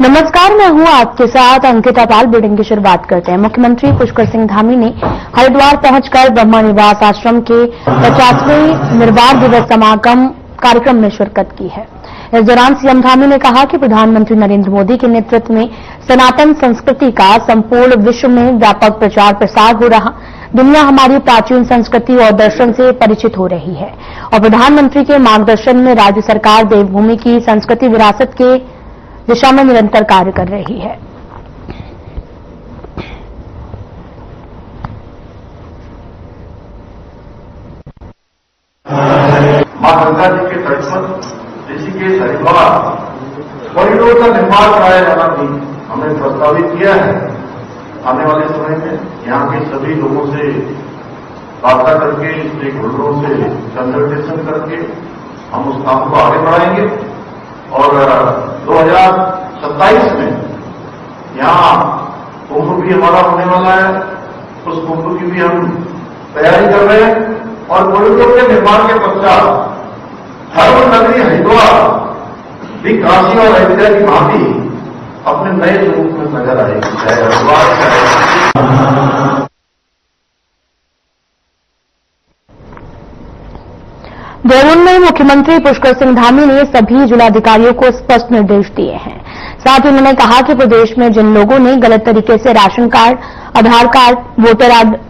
नमस्कार, मैं हूं आपके साथ अंकिता पाल। बुलेटिन की शुरुआत करते हैं। मुख्यमंत्री पुष्कर सिंह धामी ने हरिद्वार पहुंचकर ब्रह्मा निवास आश्रम के 50वें निर्वाण दिवस समागम कार्यक्रम में शिरकत की है। इस दौरान सीएम धामी ने कहा कि प्रधानमंत्री नरेंद्र मोदी के नेतृत्व में सनातन संस्कृति का संपूर्ण विश्व में व्यापक प्रचार प्रसार हो रहा। दुनिया हमारी प्राचीन संस्कृति और दर्शन से परिचित हो रही है और प्रधानमंत्री के मार्गदर्शन में राज्य सरकार देवभूमि की संस्कृति विरासत के दिशा में निरंतर कार्य कर रही है। मां गंगा जी के तट पर ऋषिकेश हरिद्वार कॉरिडोर का निर्माण कराया जाना भी हमने प्रस्तावित किया है। आने वाले समय में यहाँ के सभी लोगों से वार्ता करके, स्टेक होल्डरों से कंसल्टेशन करके हम उस काम को आगे बढ़ाएंगे और 2027 में यहाँ कुंभ भी हमारा होने वाला है। उस कुंभ की भी हम तैयारी कर रहे हैं और कॉरिडोर के निर्माण के पश्चात धर्म नगरी हरिद्वार भी काशी और अयोध्या की भांति अपने नए रूप में नजर आएगी। चाहे हरिद्वार चाहे देहरादून में मुख्यमंत्री पुष्कर सिंह धामी ने सभी जिलाधिकारियों को स्पष्ट निर्देश दिए हैं। साथ ही उन्होंने कहा कि प्रदेश में जिन लोगों ने गलत तरीके से राशन कार्ड, आधार कार्ड,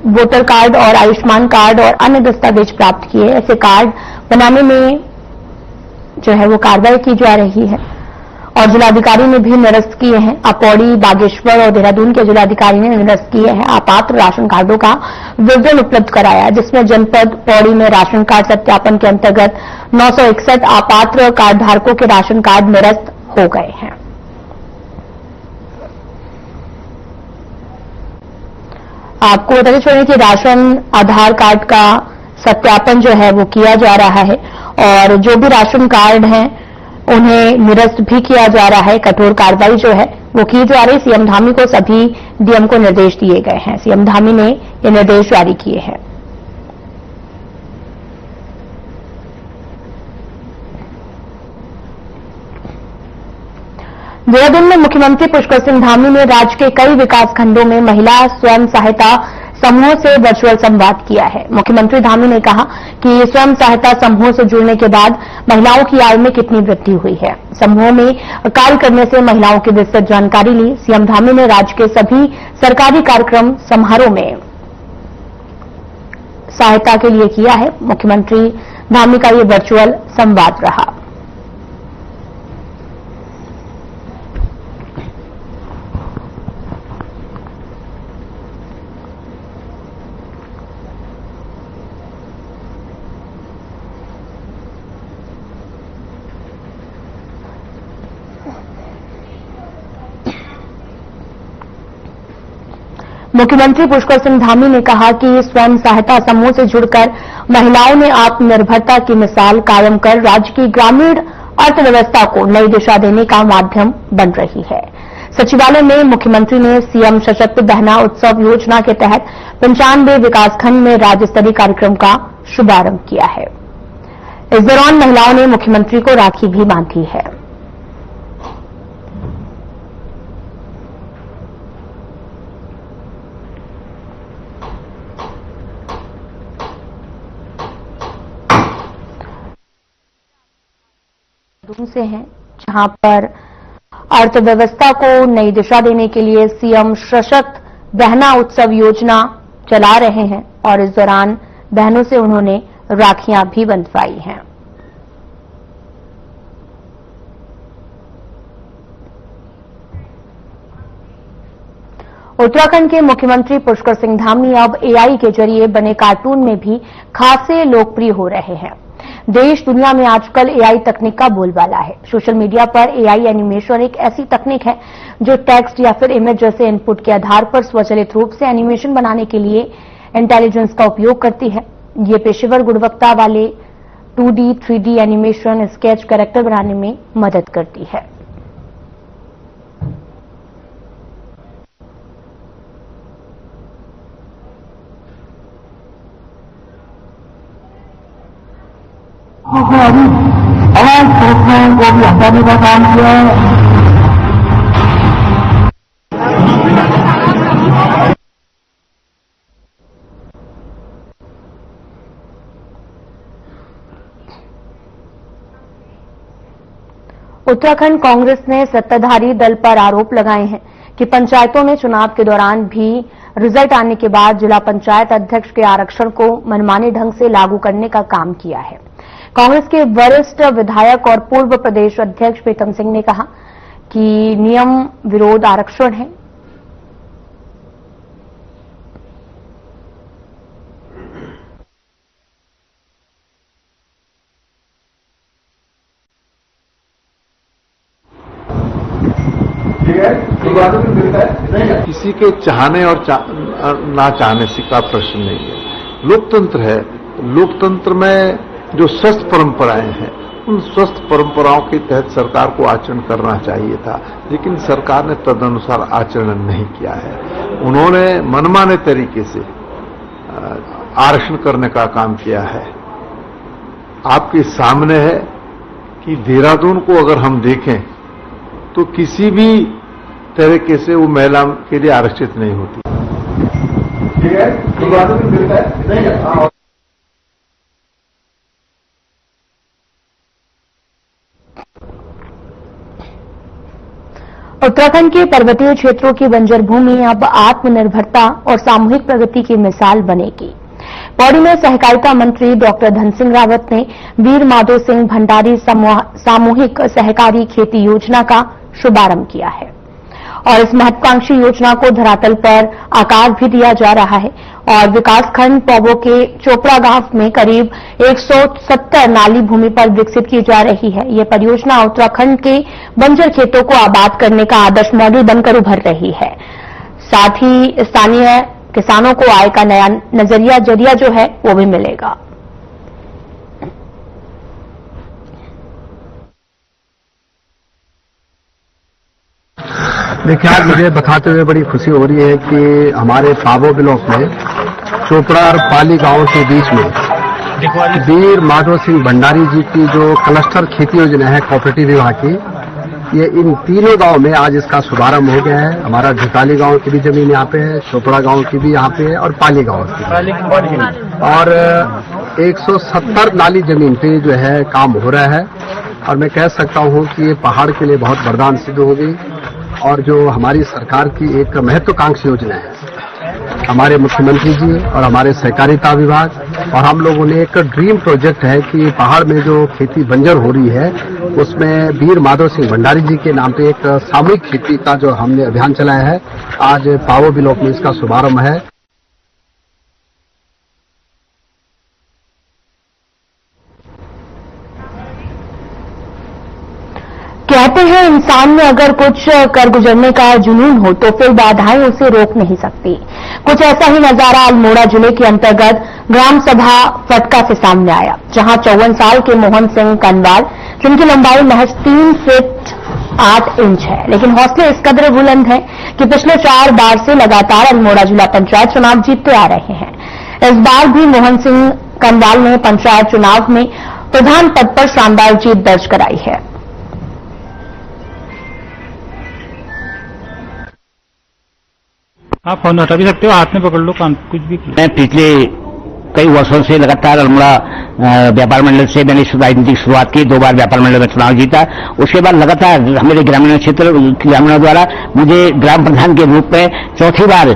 वोटर कार्ड और आयुष्मान कार्ड और अन्य दस्तावेज प्राप्त किए, ऐसे कार्ड बनाने में जो है वो कार्रवाई की जा रही है और जिलाधिकारी ने भी निरस्त किए हैं। अब पौड़ी, बागेश्वर और देहरादून के जिलाधिकारी ने निरस्त किए हैं अपात्र राशन कार्डों का विवरण उपलब्ध कराया, जिसमें जनपद पौड़ी में राशन कार्ड सत्यापन के अंतर्गत 961 अपात्र कार्ड धारकों के राशन कार्ड निरस्त हो गए हैं। आपको बताते चलें कि राशन आधार कार्ड का सत्यापन जो है वो किया जा रहा है और जो भी राशन कार्ड हैं उन्हें निरस्त भी किया जा रहा है। कठोर कार्रवाई जो है वो की जा रही। सीएम धामी को सभी डीएम को निर्देश दिए गए हैं। सीएम धामी ने ये निर्देश जारी किए हैं। देहरादून में मुख्यमंत्री पुष्कर सिंह धामी ने राज्य के कई विकास खंडों में महिला स्वयं सहायता समूह से वर्चुअल संवाद किया है। मुख्यमंत्री धामी ने कहा कि स्वयं सहायता समूह से जुड़ने के बाद महिलाओं की आय में कितनी वृद्धि हुई है। समूह में कार्य करने से महिलाओं की विस्तृत जानकारी ली। सीएम धामी ने राज्य के सभी सरकारी कार्यक्रम समारोह में सहायता के लिए किया है। मुख्यमंत्री धामी का ये वर्चुअल संवाद रहा। मुख्यमंत्री पुष्कर सिंह धामी ने कहा कि स्वयं सहायता समूह से जुड़कर महिलाओं ने आत्मनिर्भरता की मिसाल कायम कर राज्य की ग्रामीण अर्थव्यवस्था को नई दिशा देने का माध्यम बन रही है। सचिवालय में मुख्यमंत्री ने सीएम सशक्त बहना उत्सव योजना के तहत 95 विकासखंड में राज्य स्तरीय कार्यक्रम का शुभारंभ किया है। इस दौरान महिलाओं ने मुख्यमंत्री को राखी भी बांधी है। से हैं जहां पर अर्थव्यवस्था को नई दिशा देने के लिए सीएम सशक्त बहना उत्सव योजना चला रहे हैं और इस दौरान बहनों से उन्होंने राखियां भी बंधवाई हैं। उत्तराखंड के मुख्यमंत्री पुष्कर सिंह धामी अब एआई के जरिए बने कार्टून में भी खासे लोकप्रिय हो रहे हैं। देश दुनिया में आजकल एआई तकनीक का बोलबाला है। सोशल मीडिया पर एआई एनिमेशन एक ऐसी तकनीक है जो टेक्स्ट या फिर इमेज जैसे इनपुट के आधार पर स्वचालित रूप से एनिमेशन बनाने के लिए इंटेलिजेंस का उपयोग करती है। ये पेशेवर गुणवत्ता वाले 2D, 3D animation, sketch, character बनाने में मदद करती है। आवाज सोचने को भी हटाने का काम किया है। उत्तराखंड कांग्रेस ने सत्ताधारी दल पर आरोप लगाए हैं कि पंचायतों में चुनाव के दौरान भी रिजल्ट आने के बाद जिला पंचायत अध्यक्ष के आरक्षण को मनमाने ढंग से लागू करने का काम किया है। कांग्रेस के वरिष्ठ विधायक और पूर्व प्रदेश अध्यक्ष प्रीतम सिंह ने कहा कि नियम विरोध आरक्षण है। किसी के चाहने और ना चाहने से का प्रश्न नहीं है। लोकतंत्र है। लोकतंत्र में जो स्वस्थ परंपराएं हैं, उन स्वस्थ परंपराओं के तहत सरकार को आचरण करना चाहिए था, लेकिन सरकार ने तदनुसार आचरण नहीं किया है। उन्होंने मनमाने तरीके से आरक्षण करने का काम किया है। आपके सामने है कि देहरादून को अगर हम देखें तो किसी भी तरीके से वो महिला के लिए आरक्षित नहीं होती। ठीक है, मिलता है नहीं है। उत्तराखंड के पर्वतीय क्षेत्रों की बंजर भूमि अब आत्मनिर्भरता और सामूहिक प्रगति की मिसाल बनेगी। पौड़ी में सहकारिता मंत्री डॉक्टर धन सिंह रावत ने वीर माधो सिंह भंडारी सामूहिक सहकारी खेती योजना का शुभारंभ किया है और इस महत्वाकांक्षी योजना को धरातल पर आकार भी दिया जा रहा है और विकासखंड पौबो के चोपड़ा गांव में करीब 170 नाली भूमि पर विकसित की जा रही है। यह परियोजना उत्तराखंड के बंजर खेतों को आबाद करने का आदर्श मॉडल बनकर उभर रही है। साथ ही स्थानीय किसानों को आय का नया जरिया जो है वो भी मिलेगा। देखिए, आज मुझे बताते हुए बड़ी खुशी हो रही है कि हमारे पाबो ब्लॉक में चोपड़ा और पाली गांव के बीच में वीर माधो सिंह भंडारी जी की जो क्लस्टर खेती योजना है कोऑपरेटिव विभाग की, ये इन तीनों गांव में आज इसका शुभारंभ हो गया है। हमारा ढिकाली गांव की भी जमीन यहाँ पे है, चोपड़ा गांव की भी यहाँ पे है और पाली गांव की, और 170 नाली जमीन पे जो है काम हो रहा है। और मैं कह सकता हूँ कि ये पहाड़ के लिए बहुत वरदान सिद्ध होगी और जो हमारी सरकार की एक महत्वाकांक्षी योजना है, हमारे मुख्यमंत्री जी और हमारे सहकारिता विभाग और हम लोगों ने एक ड्रीम प्रोजेक्ट है कि पहाड़ में जो खेती बंजर हो रही है उसमें वीर माधो सिंह भंडारी जी के नाम पे एक सामूहिक खेती का जो हमने अभियान चलाया है, आज पावो ब्लॉक में इसका शुभारंभ है। कहते हैं इंसान में अगर कुछ कर गुजरने का जुनून हो तो फिर बाधाएं उसे रोक नहीं सकती। कुछ ऐसा ही नजारा अल्मोड़ा जिले के अंतर्गत ग्राम सभा फटका से सामने आया, जहां 54 साल के मोहन सिंह कनवाल, जिनकी लंबाई महज 3 फीट 8 इंच है, लेकिन हौसले इस कदर बुलंद हैं कि पिछले 4 बार से लगातार अल्मोड़ा जिला पंचायत चुनाव जीतते आ रहे हैं। इस बार भी मोहन सिंह कनवाल ने पंचायत चुनाव में प्रधान पद पर शानदार जीत दर्ज कराई है। आप फोन हटा भी सकते हो, हाथ में पकड़ लो, काम कुछ भी किया। मैं पिछले कई वर्षों से लगातार अल्मोड़ा व्यापार मंडल से मैंने राजनीतिक शुरुआत की, 2 बार व्यापार मंडल में चुनाव जीता। उसके बाद लगातार हमारे ग्रामीण क्षेत्र ग्रामीणों द्वारा मुझे ग्राम प्रधान के रूप में 4थी बार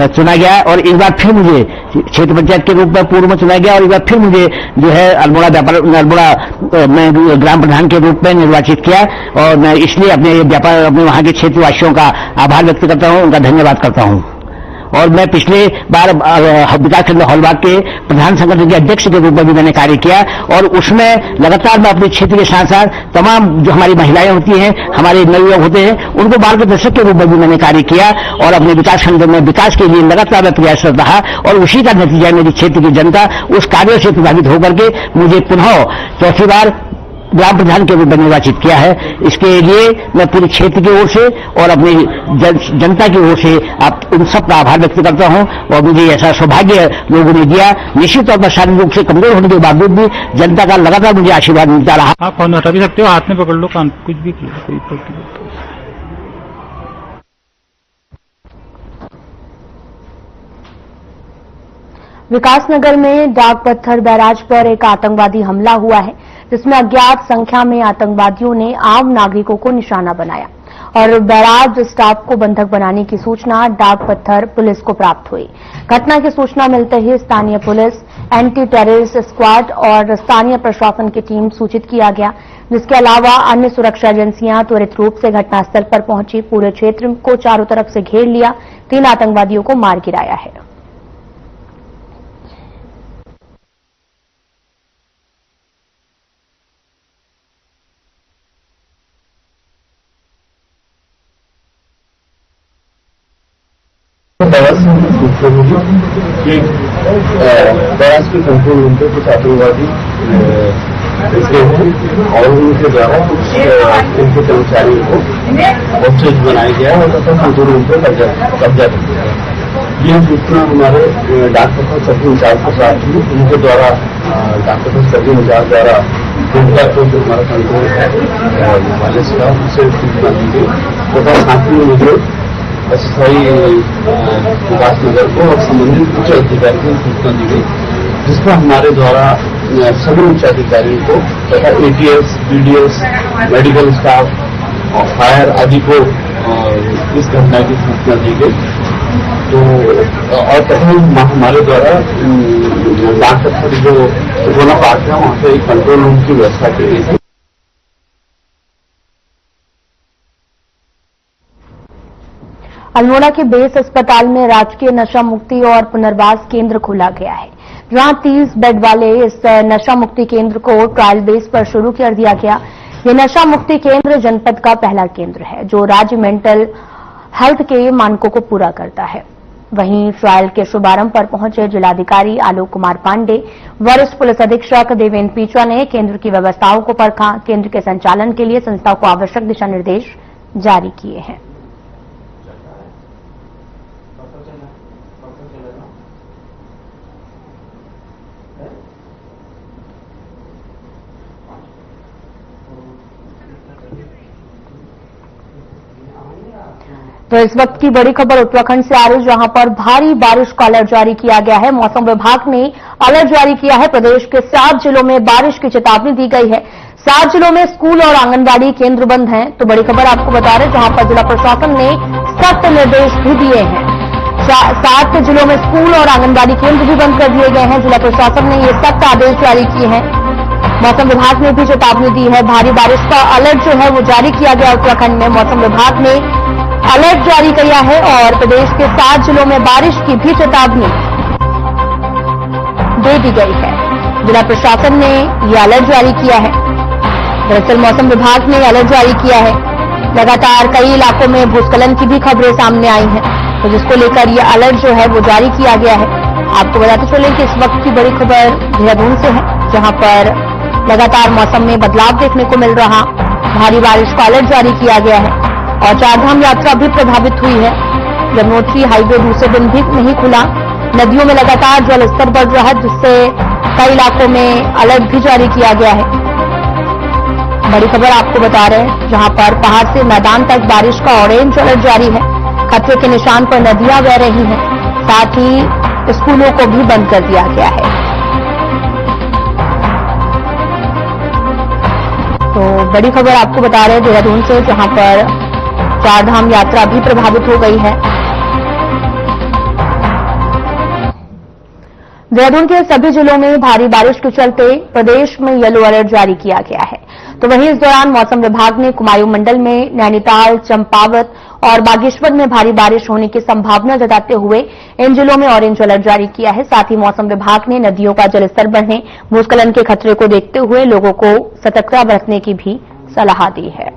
चुना गया और इस बार फिर मुझे क्षेत्र पंचायत के रूप में पूर्व में चुना गया और इस बार फिर मुझे जो है अल्मोड़ा में ग्राम प्रधान के रूप में निर्वाचित किया। और मैं इसलिए अपने वहां के क्षेत्रवासियों का आभार व्यक्त करता हूं, उनका धन्यवाद करता हूं। और मैं पिछले बार विकासखंड हॉलबाग के प्रधान संगठन के अध्यक्ष के रूप में भी मैंने कार्य किया और उसमें लगातार मैं अपने क्षेत्र के साथ साथ तमाम जो हमारी महिलाएं होती हैं, हमारे नवयुवक होते हैं, उनको मार्गदर्शक के रूप में भी मैंने कार्य किया और अपने विकासखंड में विकास के लिए लगातार मैं प्रयासरत रहा और उसी का नतीजा मेरे क्षेत्र की जनता उस कार्यों से प्रभावित होकर के मुझे पुनः 4थी बार ग्राम प्रधान के रूप में निर्वाचित किया है। इसके लिए मैं पूरे क्षेत्र की ओर से और अपनी जनता की ओर से आप उन सब का आभार व्यक्त करता हूं और मुझे ऐसा सौभाग्य लोगों ने दिया। निश्चित तौर पर शारीरिक रूप से कमजोर होने के बावजूद भी जनता का लगातार मुझे आशीर्वाद मिलता रहा। आप फोन हटा भी सकते हो, हाथ में पकड़ लो, काम कुछ भी किया। विकासनगर में डाक पत्थर बैराज पर एक आतंकवादी हमला हुआ है, जिसमें अज्ञात संख्या में आतंकवादियों ने आम नागरिकों को निशाना बनाया और बैराज स्टाफ को बंधक बनाने की सूचना डाक पत्थर पुलिस को प्राप्त हुई। घटना की सूचना मिलते ही स्थानीय पुलिस, एंटी टेररिस्ट स्क्वाड और स्थानीय प्रशासन की टीम सूचित किया गया, जिसके अलावा अन्य सुरक्षा एजेंसियां त्वरित रूप से घटनास्थल पर पहुंची, पूरे क्षेत्र को चारों तरफ से घेर लिया, 3 आतंकवादियों को मार गिराया है। बैराज के कंट्रोल रूम पे कुछ आतंकवादी और उनके द्वारा कुछ उनके कर्मचारियों को हॉस्टेज बनाया गया और तथा कंट्रोल रूम पे कब्जा कर दिया। ये सूचना हमारे डाक पत्थर सर्किल इंचार्ज के साथ हुई। उनके द्वारा डाक पत्थर सर्किल इंचार्ज द्वारा जो हमारा कंट्रोल है वाले स्टाफ उसे सूचना दी गई तथा साथ में मुझे अस्थायी विकास नगर को और संबंधित उच्च अधिकारी को सूचना दी गई, जिसमें हमारे द्वारा सभी उच्च अधिकारियों को तथा एटीएस, बीडीएस, मेडिकल स्टाफ और फायर आदि को इस घटना की सूचना दी गई। तो और तथा हमारे द्वारा डाक पत्थर जो कोरोना पार्क है वहां पे एक कंट्रोल रूम की व्यवस्था की गई थी। अल्मोड़ा के बेस अस्पताल में राजकीय नशा मुक्ति और पुनर्वास केंद्र खोला गया है, जहां 30 बेड वाले इस नशा मुक्ति केंद्र को ट्रायल बेस पर शुरू कर दिया गया। ये नशा मुक्ति केंद्र जनपद का पहला केंद्र है जो राज्य मेंटल हेल्थ के मानकों को पूरा करता है। वहीं ट्रायल के शुभारंभ पर पहुंचे जिलाधिकारी आलोक कुमार पांडे, वरिष्ठ पुलिस अधीक्षक देवेंद्र पीछा ने केंद्र की व्यवस्थाओं को परखा। केंद्र के संचालन के लिए संस्था को आवश्यक दिशा निर्देश जारी किए हैं। तो इस वक्त की बड़ी खबर उत्तराखंड से आ रही, जहां पर भारी बारिश का अलर्ट जारी किया गया है। मौसम विभाग ने अलर्ट जारी किया है। प्रदेश के 7 जिलों में बारिश की चेतावनी दी गई है। 7 जिलों में स्कूल और आंगनबाड़ी केंद्र बंद हैं। तो बड़ी खबर आपको बता रहे हैं, जहां पर जिला प्रशासन ने सख्त निर्देश भी दिए हैं। 7 जिलों में स्कूल और आंगनबाड़ी केंद्र भी बंद कर दिए गए हैं। जिला प्रशासन ने ये सख्त आदेश जारी किए हैं। मौसम विभाग ने भी चेतावनी दी है। भारी बारिश का अलर्ट जो है वो जारी किया गया उत्तराखंड में। मौसम विभाग ने अलर्ट जारी किया है और प्रदेश के 7 जिलों में बारिश की भी चेतावनी दे दी गई है। जिला प्रशासन ने यह अलर्ट जारी किया है। दरअसल मौसम विभाग ने अलर्ट जारी किया है। लगातार कई इलाकों में भूस्खलन की भी खबरें सामने आई हैं, तो जिसको लेकर यह अलर्ट जो है वो जारी किया गया है। आपको बताते चलें कि इस वक्त की बड़ी खबर देहरादून से है, जहां पर लगातार मौसम में बदलाव देखने को मिल रहा। भारी बारिश का अलर्ट जारी किया गया है और चारधाम यात्रा भी प्रभावित हुई है। यमुनोत्री हाईवे दूसरे दिन भी नहीं खुला। नदियों में लगातार जल स्तर बढ़ रहा है, जिससे कई इलाकों में अलर्ट भी जारी किया गया है। बड़ी खबर आपको बता रहे हैं, जहां पर पहाड़ से मैदान तक बारिश का ऑरेंज अलर्ट जारी है। खतरे के निशान पर नदियां बह रही हैं, साथ ही स्कूलों को भी बंद कर दिया गया है। तो बड़ी खबर आपको बता रहे हैं देहरादून से, जहां पर चारधाम यात्रा भी प्रभावित हो गई है। देहरादून के सभी जिलों में भारी बारिश के चलते प्रदेश में येलो अलर्ट जारी किया गया है। तो वहीं इस दौरान मौसम विभाग ने कुमायूं मंडल में, नैनीताल, चंपावत और बागेश्वर में भारी बारिश होने की संभावना जताते हुए इन जिलों में ऑरेंज अलर्ट जारी किया है। साथ ही मौसम विभाग ने नदियों का जलस्तर बढ़ने, भूस्खलन के खतरे को देखते हुए लोगों को सतर्कता बरतने की भी सलाह दी है।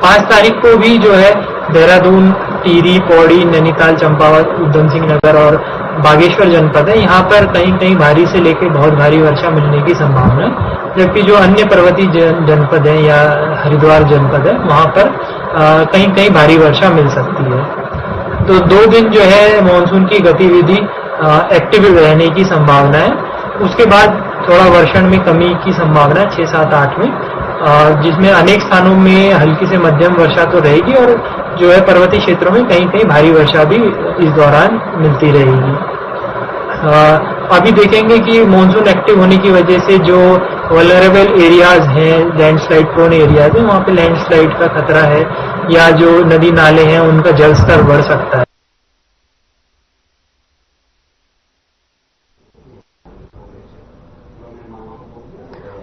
पांच तारीख को भी जो है देहरादून, टिहरी, पौड़ी, नैनीताल, चंपावत, उधम सिंह नगर और बागेश्वर जनपद है, यहाँ पर कहीं कहीं भारी से लेकर बहुत भारी वर्षा मिलने की संभावना है। जबकि जो अन्य पर्वतीय जनपद है या हरिद्वार जनपद है, वहां पर कहीं कहीं भारी वर्षा मिल सकती है। तो 2 दिन जो है मानसून की गतिविधि एक्टिव रहने की संभावना है। उसके बाद थोड़ा वर्षण में कमी की संभावना है 6, 7, 8 में। जिसमें अनेक स्थानों में हल्की से मध्यम वर्षा तो रहेगी और जो है पर्वतीय क्षेत्रों में कहीं कहीं भारी वर्षा भी इस दौरान मिलती रहेगी। अभी देखेंगे कि मॉनसून एक्टिव होने की वजह से जो वल्नरेबल एरियाज हैं, लैंडस्लाइड प्रोन एरियाज हैं, वहाँ पे लैंडस्लाइड का खतरा है या जो नदी नाले हैं उनका जल स्तर बढ़ सकता है।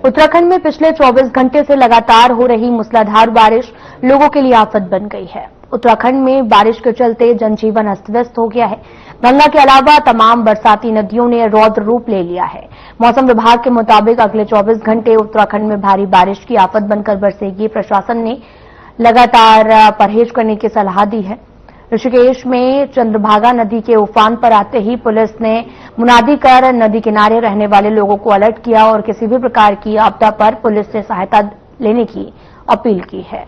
उत्तराखंड में पिछले 24 घंटे से लगातार हो रही मूसलाधार बारिश लोगों के लिए आफत बन गई है। उत्तराखंड में बारिश के चलते जनजीवन अस्त व्यस्त हो गया है। गंगा के अलावा तमाम बरसाती नदियों ने रौद्र रूप ले लिया है। मौसम विभाग के मुताबिक अगले 24 घंटे उत्तराखंड में भारी बारिश की आफत बनकर बरसेगी। प्रशासन ने लगातार परहेज करने की सलाह दी है। ऋषिकेश में चंद्रभागा नदी के उफान पर आते ही पुलिस ने मुनादी कर नदी किनारे रहने वाले लोगों को अलर्ट किया और किसी भी प्रकार की आपदा पर पुलिस से सहायता लेने की अपील की है।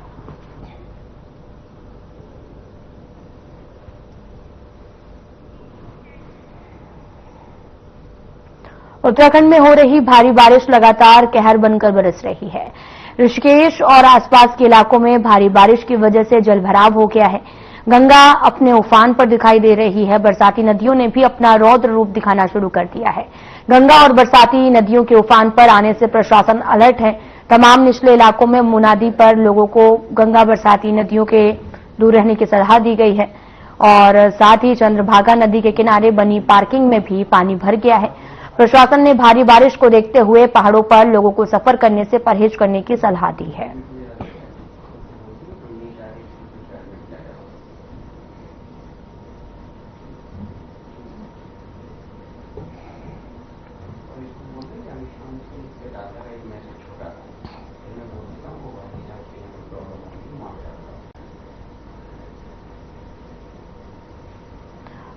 उत्तराखंड में हो रही भारी बारिश लगातार कहर बनकर बरस रही है। ऋषिकेश और आसपास के इलाकों में भारी बारिश की वजह से जलभराव हो गया है। गंगा अपने उफान पर दिखाई दे रही है। बरसाती नदियों ने भी अपना रौद्र रूप दिखाना शुरू कर दिया है। गंगा और बरसाती नदियों के उफान पर आने से प्रशासन अलर्ट है। तमाम निचले इलाकों में मुनादी पर लोगों को गंगा बरसाती नदियों के दूर रहने की सलाह दी गई है और साथ ही चंद्रभागा नदी के किनारे बनी पार्किंग में भी पानी भर गया है। प्रशासन ने भारी बारिश को देखते हुए पहाड़ों पर लोगों को सफर करने से परहेज करने की सलाह दी है।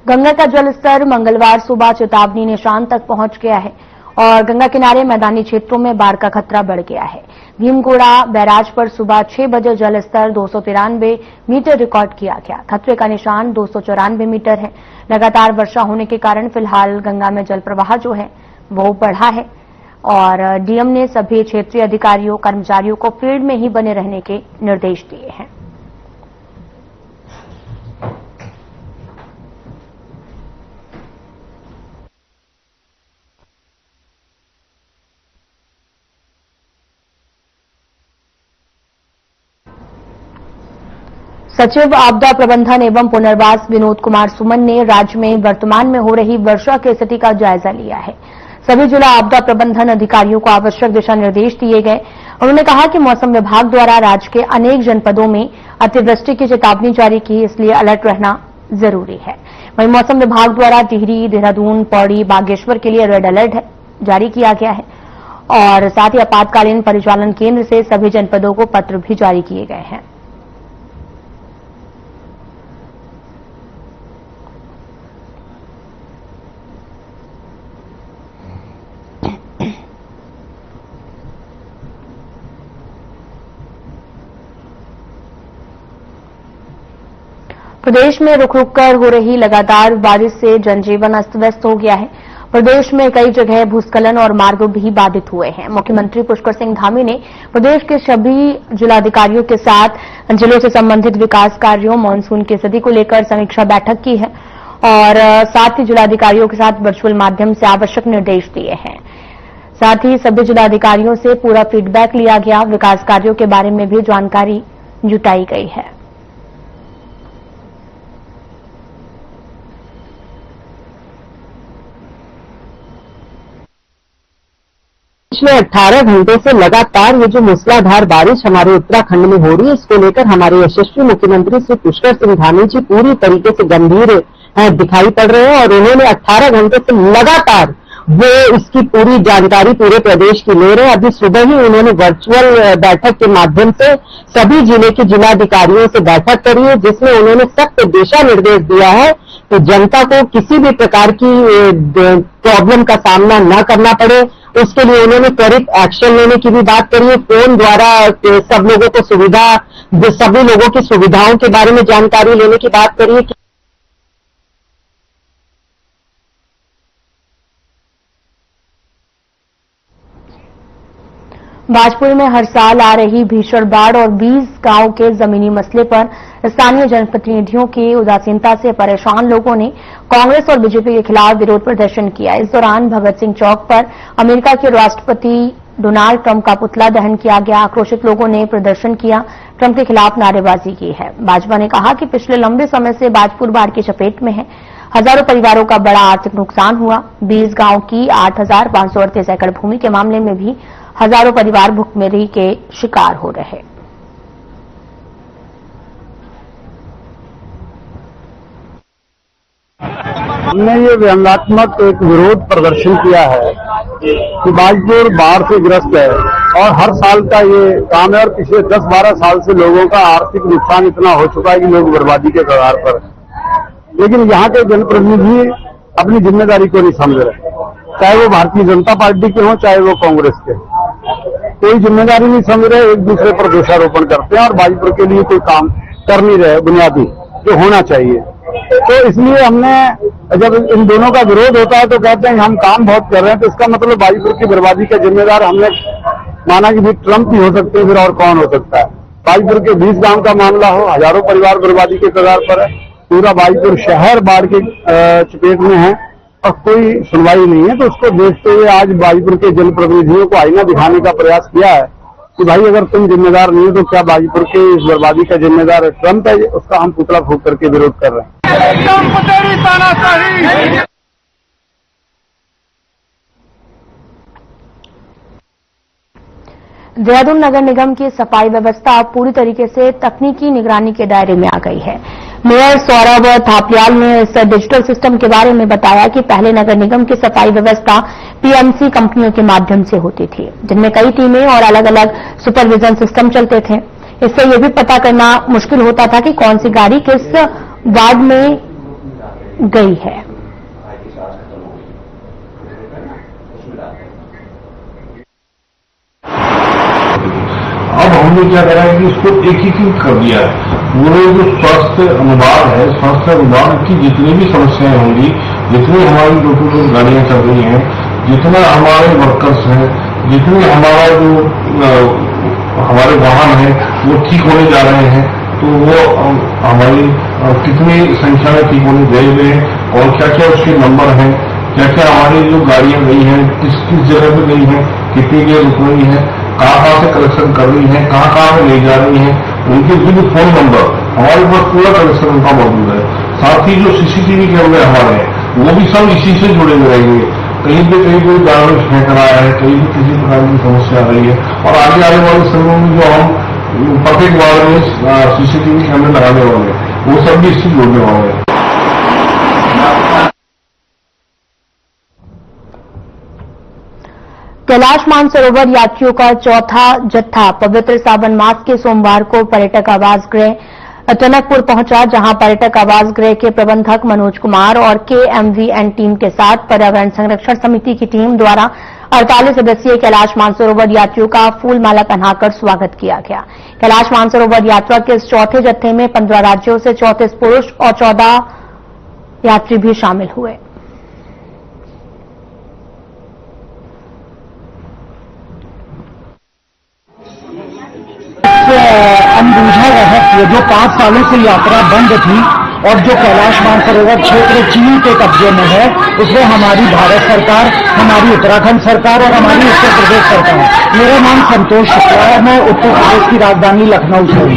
गंगा का जलस्तर मंगलवार सुबह चेतावनी निशान तक पहुंच गया है और गंगा किनारे मैदानी क्षेत्रों में बाढ़ का खतरा बढ़ गया है। भीमगोड़ा बैराज पर सुबह 6 बजे जलस्तर 293 मीटर रिकॉर्ड किया गया। खतरे का निशान 294 मीटर है। लगातार वर्षा होने के कारण फिलहाल गंगा में जल प्रवाह जो है वो बढ़ा है और डीएम ने सभी क्षेत्रीय अधिकारियों कर्मचारियों को फील्ड में ही बने रहने के निर्देश दिए हैं। सचिव आपदा प्रबंधन एवं पुनर्वास विनोद कुमार सुमन ने राज्य में वर्तमान में हो रही वर्षा की स्थिति का जायजा लिया है। सभी जिला आपदा प्रबंधन अधिकारियों को आवश्यक दिशा निर्देश दिए गए। उन्होंने कहा कि मौसम विभाग द्वारा राज्य के अनेक जनपदों में अतिवृष्टि की चेतावनी जारी की, इसलिए अलर्ट रहना जरूरी है। वहीं मौसम विभाग द्वारा टिहरी, देहरादून, पौड़ी, बागेश्वर के लिए रेड अलर्ट जारी किया गया है और साथ ही आपातकालीन परिचालन केंद्र से सभी जनपदों को पत्र भी जारी किए गए हैं। प्रदेश में रुक रुक कर हो रही लगातार बारिश से जनजीवन अस्त व्यस्त हो गया है। प्रदेश में कई जगह भूस्खलन और मार्ग भी बाधित हुए हैं। मुख्यमंत्री पुष्कर सिंह धामी ने प्रदेश के सभी जिलाधिकारियों के साथ जिलों से संबंधित विकास कार्यों, मानसून की स्थिति को लेकर समीक्षा बैठक की है और साथ ही जिलाधिकारियों के साथ वर्चुअल माध्यम से आवश्यक निर्देश दिए हैं। साथ ही सभी जिलाधिकारियों से पूरा फीडबैक लिया गया। विकास कार्यों के बारे में भी जानकारी जुटाई गई है। पिछले 18 घंटे से लगातार ये जो मूसलाधार बारिश हमारे उत्तराखंड में हो रही है, इसको लेकर हमारे यशस्वी मुख्यमंत्री श्री पुष्कर सिंह धामी जी पूरी तरीके से गंभीर दिखाई पड़ रहे हैं और उन्होंने 18 घंटे से लगातार वो इसकी पूरी जानकारी पूरे प्रदेश की ले रहे हैं। अभी सुबह ही उन्होंने वर्चुअल बैठक के माध्यम से सभी जिले के जिलाधिकारियों से बैठक करी है, जिसमें उन्होंने सख्त दिशा निर्देश दिया है कि जनता को किसी भी प्रकार की प्रॉब्लम का सामना न करना पड़े। उसके लिए उन्होंने त्वरित एक्शन लेने की भी बात करी है। फोन द्वारा सब लोगों को सभी लोगों की सुविधाओं के बारे में जानकारी लेने की बात करी है। भाजपुर में हर साल आ रही भीषण बाढ़ और 20 गांव के जमीनी मसले पर स्थानीय जनप्रतिनिधियों की उदासीनता से परेशान लोगों ने कांग्रेस और बीजेपी के खिलाफ विरोध प्रदर्शन किया। इस दौरान भगत सिंह चौक पर अमेरिका के राष्ट्रपति डोनाल्ड ट्रंप का पुतला दहन किया गया। आक्रोशित लोगों ने प्रदर्शन किया, ट्रंप के खिलाफ नारेबाजी की है। भाजपा ने कहा कि पिछले लंबे समय से भाजपुर बाढ़ की चपेट में है। हजारों परिवारों का बड़ा आर्थिक नुकसान हुआ। 20 गांव की 8,538 एकड़ भूमि के मामले में भी हजारों परिवार भुखमरी के शिकार हो रहे। हमने ये व्यंग्यात्मक एक विरोध प्रदर्शन किया है कि भाजपुर बाढ़ से ग्रस्त है और हर साल का ये काम है और पिछले 10-12 साल से लोगों का आर्थिक नुकसान इतना हो चुका है कि लोग बर्बादी के कगार पर। लेकिन यहाँ के जनप्रतिनिधि अपनी जिम्मेदारी को नहीं समझ रहे, चाहे वो भारतीय जनता पार्टी के हों चाहे वो कांग्रेस के, कोई जिम्मेदारी नहीं समझ रहे, एक दूसरे पर दोषारोपण करते हैं और भाजपुर के लिए कोई काम कर नहीं रहे बुनियादी जो होना चाहिए। तो इसलिए हमने जब इन दोनों का विरोध होता है तो कहते हैं हम काम बहुत कर रहे हैं, तो इसका मतलब भाजपुर की बर्बादी का जिम्मेदार हमने माना कि भी ट्रंप ही हो सकते हैं, फिर और कौन हो सकता है। भाजपुर के 20 गांव का मामला हो, हजारों परिवार बर्बादी के कगार पर है, पूरा भाजपुर शहर बाढ़ के चपेट में है और कोई सुनवाई नहीं है। तो उसको देखते हुए आज भाजपुर के जनप्रतिनिधियों को आईना दिखाने का प्रयास किया है कि भाई अगर तुम जिम्मेदार नहीं हो तो क्या भाजपुर के इस बर्बादी का जिम्मेदार ट्रंप है, उसका हम पुतला फूंक करके विरोध कर रहे हैं। देहरादून नगर निगम की सफाई व्यवस्था अब पूरी तरीके से तकनीकी निगरानी के दायरे में आ गई है। मेयर सौरभ थापलियाल ने इस डिजिटल सिस्टम के बारे में बताया कि पहले नगर निगम की सफाई व्यवस्था पीएमसी कंपनियों के माध्यम से होती थी, जिनमें कई टीमें और अलग अलग सुपरविजन सिस्टम चलते थे। इससे यह भी पता करना मुश्किल होता था कि कौन सी गाड़ी किस वार्ड में गई है। अब हमने क्या करा है कि इसको एकीकृत कर दिया है। वो जो स्वास्थ्य अनुभाग है, स्वास्थ्य अनुभाग की जितनी भी समस्याएं होंगी, जितनी हमारी डॉक्टर गाड़ियां चल रही हैं, जितना हमारे वर्कर्स हैं, जितने हमारा जो हमारे वाहन हैं वो ठीक होने जा रहे हैं, तो वो हमारी कितनी संख्या में ठीक होने गए हुए हैं और क्या क्या उसके नंबर हैं, क्या क्या हमारी जो गाड़ियां गई हैं किस किस जगह पे गई हैं, कितनी देर रुक रही हैं, कहाँ से कलेक्शन कर रही हैं, कहाँ में ले जा रही हैं, उनके भी फोन नंबर हमारे पास पूरा कलेक्शन उनका मौजूद है। साथ ही जो सीसीटीवी कैमरे हमारे हैं वो भी सब इसी से जुड़े हुए रहेंगे। कहीं पे कहीं कोई गार्बेज फेंक रहा है, कहीं भी किसी प्रकार की समस्या आ रही है और आगे आने वाले समय में जो हम प्रत्येक वार्ड में सीसीटीवी कैमरे लगाने वाले हैं वो सब भी इससे जुड़ने वाले हैं। कैलाश मानसरोवर यात्रियों का चौथा जत्था पवित्र सावन मास के सोमवार को पर्यटक आवास गृह टनकपुर पहुंचा, जहां पर्यटक आवास गृह के प्रबंधक मनोज कुमार और केएमवीएन टीम के साथ पर्यावरण संरक्षण समिति की टीम द्वारा 48 सदस्यीय कैलाश मानसरोवर यात्रियों का फूल माला पहनाकर स्वागत किया गया। कैलाश मानसरोवर यात्रा के इस चौथे जत्थे में 15 राज्यों से 34 पुरुष और 14 यात्री भी शामिल हुए। अनबूझा रहस्य जो 5 सालों से यात्रा बंद थी और जो कैलाश मानसरोवर क्षेत्र चीन के कब्जे में है, उसमें हमारी भारत सरकार, हमारी उत्तराखंड सरकार और हमारी उत्तर प्रदेश सरकार। मेरा नाम संतोष शुक्ला है, मैं उत्तर प्रदेश की राजधानी लखनऊ से हूँ।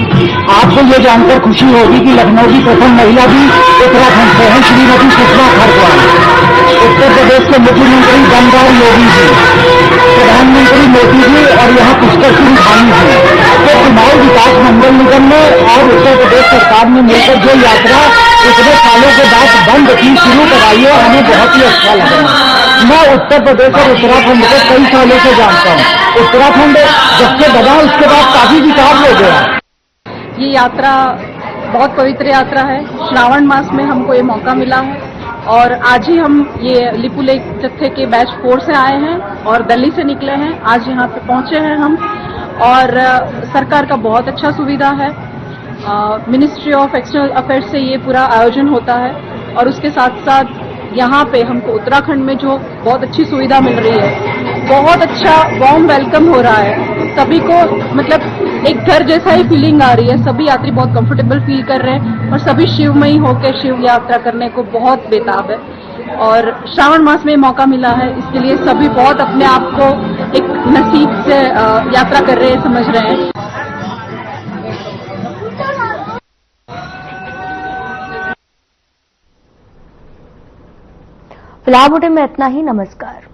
आपको ये जानकर खुशी होगी कि लखनऊ की प्रथम महिला भी उत्तराखंड से है, श्रीमती सुषमा खरगवाल। उत्तर प्रदेश के मुख्यमंत्री बनवारी योगी जी, प्रधानमंत्री मोदी जी और यहाँ पुष्कर सिंह धामी जी, तो कुमाऊं विकास मंडल निगम ने और उत्तर प्रदेश सरकार ने मिलकर जो यात्रा इतने सालों के बाद बंद की शुरू कराई है, हमें बहुत ही अच्छा लगा। मैं उत्तर प्रदेश और उत्तराखंड को कई सालों से जानता हूँ। उत्तराखंड जब से बना उसके बाद काफी विकास हो गया। ये यात्रा बहुत पवित्र यात्रा है। श्रावण मास में हमको ये मौका मिला है और आज ही हम ये लिपुलेख जत्थे के बैच 4 से आए हैं और दिल्ली से निकले हैं। आज यहाँ पे पहुंचे हैं हम और सरकार का बहुत अच्छा सुविधा है। मिनिस्ट्री ऑफ एक्सटर्नल अफेयर्स से ये पूरा आयोजन होता है और उसके साथ साथ यहाँ पे हमको उत्तराखंड में जो बहुत अच्छी सुविधा मिल रही है बहुत अच्छा वार्म वेलकम हो रहा है। सभी को मतलब एक घर जैसा ही फीलिंग आ रही है। सभी यात्री बहुत कंफर्टेबल फील कर रहे हैं और सभी शिवमयी होकर शिव यात्रा करने को बहुत बेताब है। और श्रावण मास में मौका मिला है, इसके लिए सभी बहुत अपने आप को एक नसीब से यात्रा कर रहे हैं, समझ रहे हैं। फिलहाल बुलेटिन में इतना ही। नमस्कार।